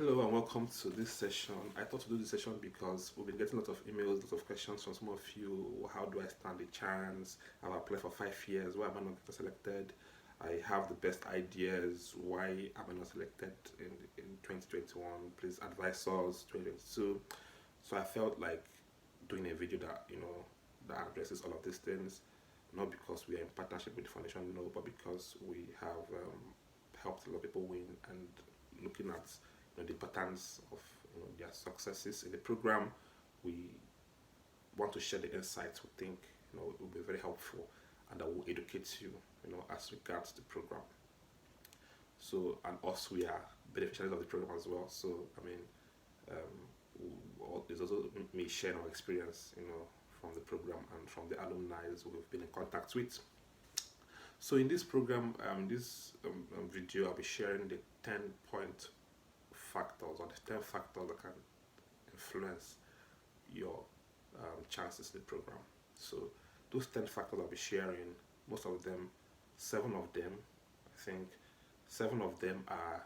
Hello and welcome to this session. I thought to do this session because we've been getting a lot of emails, lots of questions from some of you. How do I stand the chance? I've applied for 5 years. Why am I not getting selected? I have the best ideas. Why am I not selected in 2021? Please advise us 2022. So I felt like doing a video that that addresses all of these things. Not because we are in partnership with the foundation, no, but because we have helped a lot of people win and looking at the patterns of their successes in the program. We want to share the insights we think will be very helpful and that will educate you, as regards the program. So and us, we are beneficiaries of the program as well. So I mean, it's also me sharing our experience, from the program and from the alumni we've been in contact with. So in this program, this video, I'll be sharing the 10-point factors or the 10 factors that can influence your chances in the program. So those 10 factors I'll be sharing, most of them, 7 of them, I think 7 of them are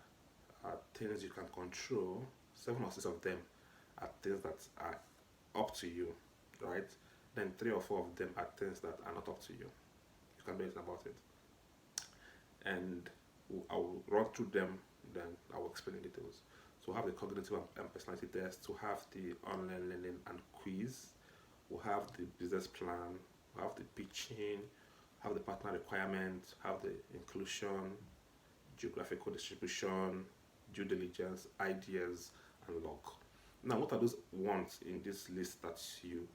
things you can control. 7 or 6 of them are things that are up to you, right? Then 3 or 4 of them are things that are not up to you. You can do anything about it. And I will run through them, then I will explain the details. So we'll have the cognitive and personality test, we'll have the online learning and quiz, we'll have the business plan, we'll have the pitching, have the partner requirement, have the inclusion, geographical distribution, due diligence, ideas, and log. Now, what are those ones in this list that you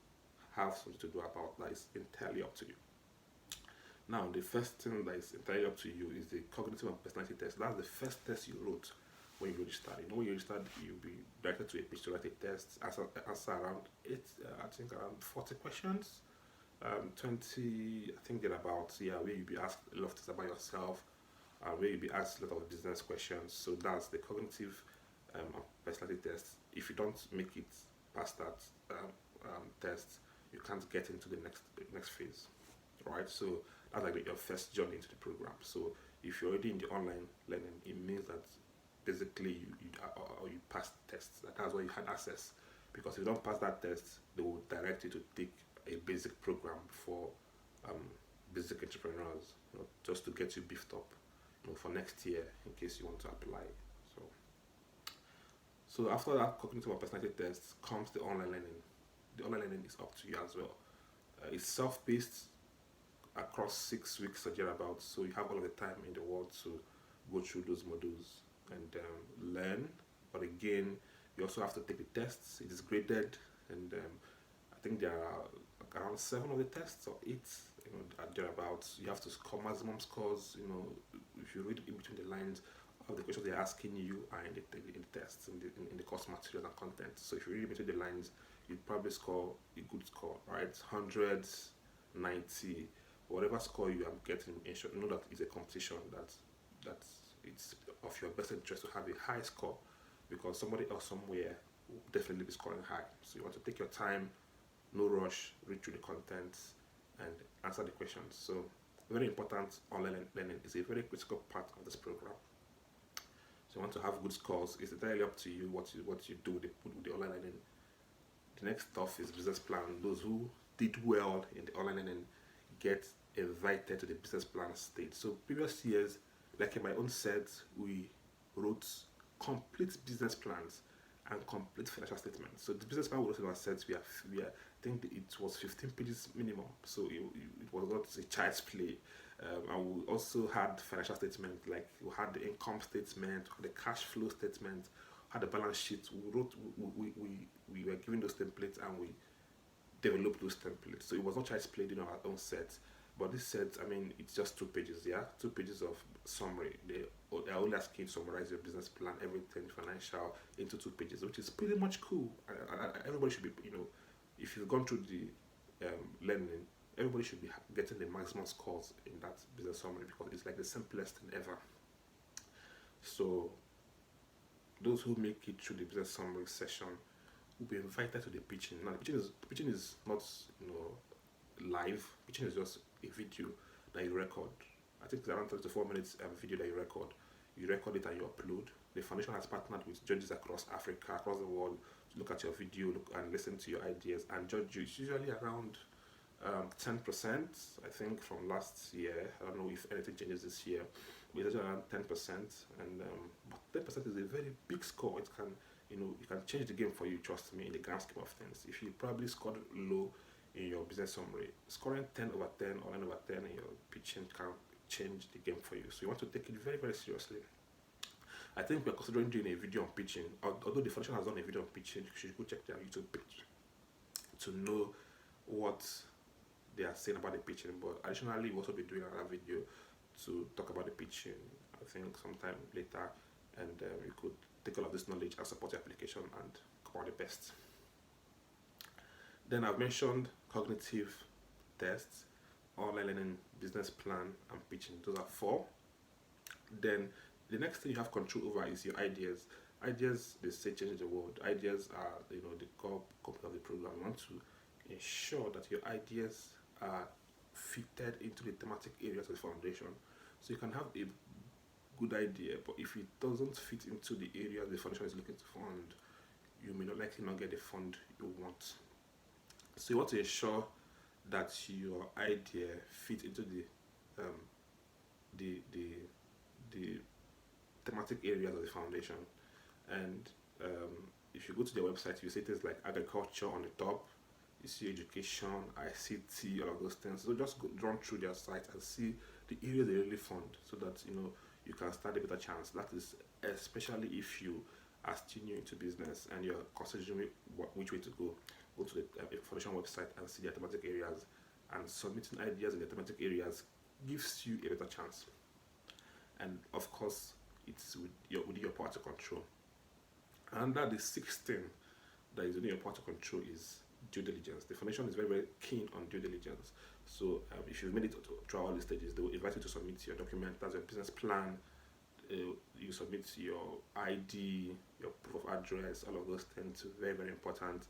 have something to do about that is entirely up to you? Now, the first thing that is entirely up to you is the cognitive and personality test. That's the first test you wrote when you registered. When you registered, you'll be directed to a page to write a test, answer around around 40 questions. 20, I think thereabouts, where you'll be asked a lot of things about yourself, where you'll be asked a lot of business questions. So that's the cognitive and personality test. If you don't make it past that test, you can't get into the next phase, right? So that's like your first journey into the program. So if you're already in the online learning, it means that basically you pass tests. That's why you had access. Because if you don't pass that test, they will direct you to take a basic program for basic entrepreneurs, just to get you beefed up, for next year in case you want to apply. So after that cognitive and personality test comes the online learning. The online learning is up to you as well. It's self-paced across 6 weeks or thereabouts, so you have all of the time in the world to go through those modules and learn. But again, you also have to take the tests. It is graded, and I think there are around 7 of the tests or 8, thereabouts. You have to score maximum scores. If you read in between the lines of the questions they're asking you are in the tests, in the course materials and content. So if you read between the lines, you'd probably score a good score, right? 100s, 90, whatever score you are getting. Know that it's a competition, that it's of your best interest to have a high score, because somebody else somewhere will definitely be scoring high. So you want to take your time, no rush, read through the content and answer the questions. So very important. Online learning is a very critical part of this program. So you want to have good scores. It's entirely up to you what you do with the online learning. The next stuff is business plan. Those who did well in the online learning get invited to the business plan stage. So previous years, like in my own set, we wrote complete business plans and complete financial statements. So the business plan we wrote in our sets, we are I think it was 15 pages minimum. So it was not a child's play. And we also had financial statement, like we had the income statement, the cash flow statement, had the balance sheet. We were given those templates and we developed those templates. So it was not child's play in our own set. But this set, I mean, it's just 2 pages, 2 pages of summary. They are only asking you to summarize your business plan, everything financial, into 2 pages, which is pretty much cool. Everybody should be, if you've gone through the learning, everybody should be getting the maximum scores in that business summary, because it's like the simplest thing ever. So those who make it through the business summary session will be invited to the pitching. Now, the pitching is not, live. Pitching is just a video that you record. I think it's around 3 to 4 minutes video that you record. you record it and you upload. The foundation has partnered with judges across Africa, across the world, to look at your video, look and listen to your ideas and judge you. It's usually around 10%, I think, from last year. I don't know if anything changes this year, but it's around 10%. And but 10% is a very big score. It can, it can change the game for you. Trust me, in the grand scheme of things. If you probably scored low in your business summary, scoring 10/10 or 9/10 in your pitching can change the game for you. So you want to take it very, very seriously. I think we're considering doing a video on pitching. Although the foundation has done a video on pitching, you should go check their YouTube page to know what they are saying about the pitching. But additionally, we'll also be doing another video to talk about the pitching, I think sometime later, and you could take all of this knowledge and support your application and come out the best. Then I've mentioned cognitive tests, online learning, business plan, and pitching. Those are 4. Then the next thing you have control over is your ideas. Ideas, they say, change the world. Ideas are, the core component of the program. You want to ensure that your ideas are fitted into the thematic areas of the foundation. So you can have a good idea, but if it doesn't fit into the area the foundation is looking to fund, you may likely not get the fund you want. So you want to ensure that your idea fits into the thematic areas of the foundation. And if you go to their website, you see things like agriculture on the top, you see education, ICT, all of those things. So just run through their site and see the areas they really fund, so that you can stand a better chance. That is especially if you are still new into business and you're considering which way to go. Go to the foundation website and see their thematic areas, and submitting ideas in the thematic areas gives you a better chance. And of course, it's within your power to control. And that the 6th thing that is within your power to control is due diligence. The foundation is very, very keen on due diligence. So if you've made it through all the stages, they will invite you to submit your document. That's your business plan. You submit your ID, your proof of address, all of those things. Very, very important.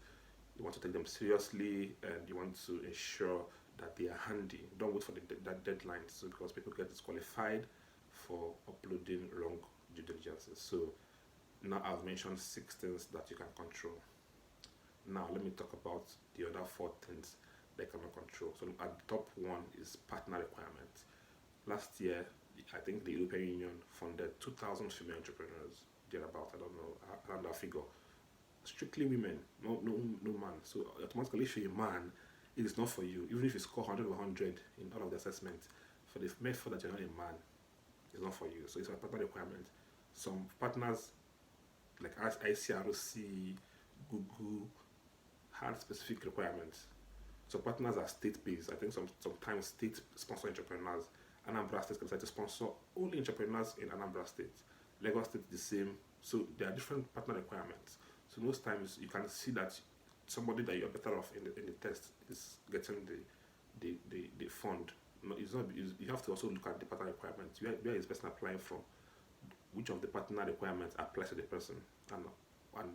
You want to take them seriously, and you want to ensure that they are handy. Don't wait for that deadline, so because people get disqualified for uploading wrong due diligences. So now I've mentioned 6 things that you can control. Now let me talk about the other 4 things they cannot control. So at the top one is partner requirements. Last year, I think the European Union funded 2,000 female entrepreneurs, thereabout. I don't know, around that figure. Strictly women, no man. So automatically, if you're a man, it is not for you. Even if you score 100 or 100 in all of the assessments, for the method that you're not a man, it's not for you. So it's a partner requirement. Some partners, like ICRC, Google, had specific requirements. So partners are state-based. I think sometimes state-sponsor entrepreneurs. Anambra State can decide to sponsor only entrepreneurs in Anambra State. Lagos State the same. So there are different partner requirements. So most times you can see that somebody that you're better off in the test is getting the fund. No, it's not. You have to also look at the partner requirements. Where is the person applying from? Which of the partner requirements applies to the person, and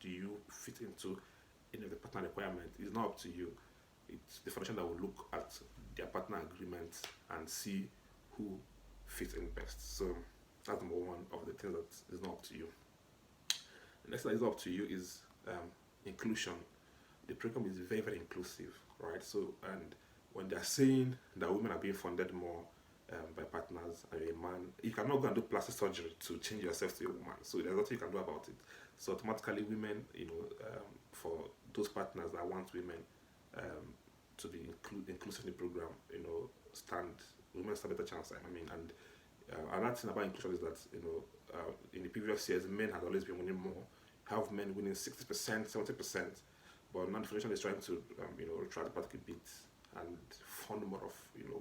do you fit into any of the partner requirements? It's not up to you. It's the foundation that will look at their partner agreements and see who fits in best. So that's number one of the things that is not up to you. The next thing that is up to you is inclusion. The program is very, very inclusive, right? So, and when they're saying that women are being funded more by partners, and you're a man, you cannot go and do plastic surgery to change yourself to a woman. So there's nothing you can do about it. So automatically, women, for those partners that want women to be inclusive in the program, women stand a better chance. I mean, and another thing about inclusion is that in the previous years, men had always been winning more. Have men winning 60%, 70%, but now the foundation is trying to try to back a bit and fund more of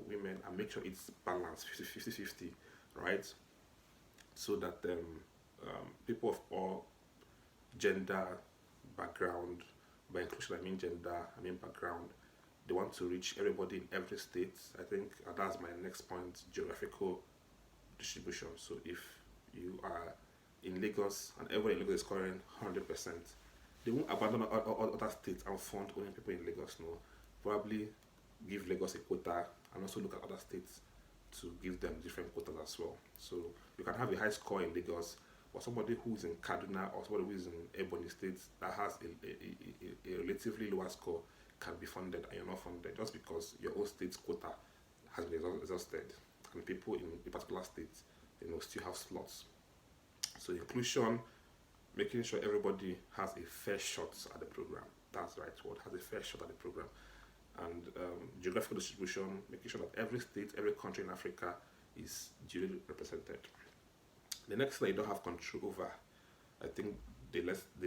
women and make sure it's balanced 50-50, right? So that people of all gender background, by inclusion I mean gender, I mean background, they want to reach everybody in every state. I think that's my next point: geographical distribution. So if you are in Lagos and everyone in Lagos is scoring 100%, they won't abandon other states and fund only people in Lagos. No, probably give Lagos a quota and also look at other states to give them different quotas as well. So you can have a high score in Lagos, or somebody who is in Kaduna or somebody who is in Ebony State that has a relatively lower score can be funded, and you're not funded just because your own state's quota has been exhausted, and people in a particular state, still have slots. So inclusion, making sure everybody has a fair shot at the program. That's the right word, has a fair shot at the program. And geographical distribution, making sure that every state, every country in Africa is duly represented. The next thing you don't have control over, I think the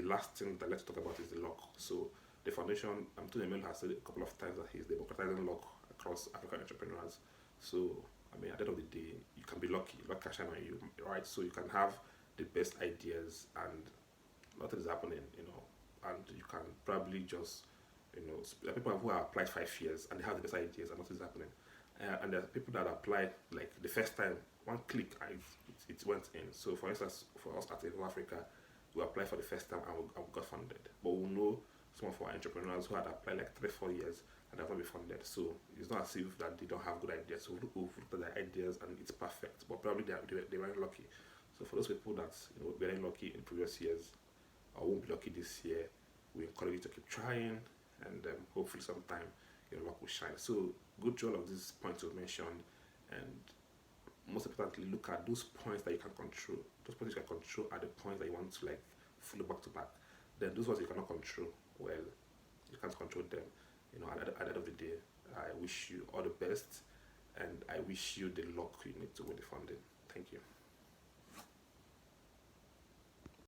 last thing that let's talk about is the luck. So the foundation, Elumelu has said a couple of times that he's democratizing luck across African entrepreneurs. So I mean, at the end of the day, you can be lucky, luck can shine on you, right? So you can have the best ideas and nothing is happening, and you can probably just, there are people who have applied 5 years and they have the best ideas and nothing is happening. And there are people that applied like the first time, one click and it went in. So for instance, for us at South Africa, we applied for the first time and we got funded. But we know some of our entrepreneurs who had applied like 3-4 years and have not been funded. So it's not as if that they don't have good ideas. So we've looked at their ideas and it's perfect, but probably they weren't lucky. So for those people that weren't lucky in previous years or won't be lucky this year, we encourage you to keep trying, and hopefully sometime your luck will shine. So go through all of these points we've mentioned, and most importantly, look at those points that you can control. Those points you can control are the points that you want to like follow back to back. Then those ones you cannot control, well, you can't control them. At the end of the day, I wish you all the best, and I wish you the luck you need to win the funding. Thank you.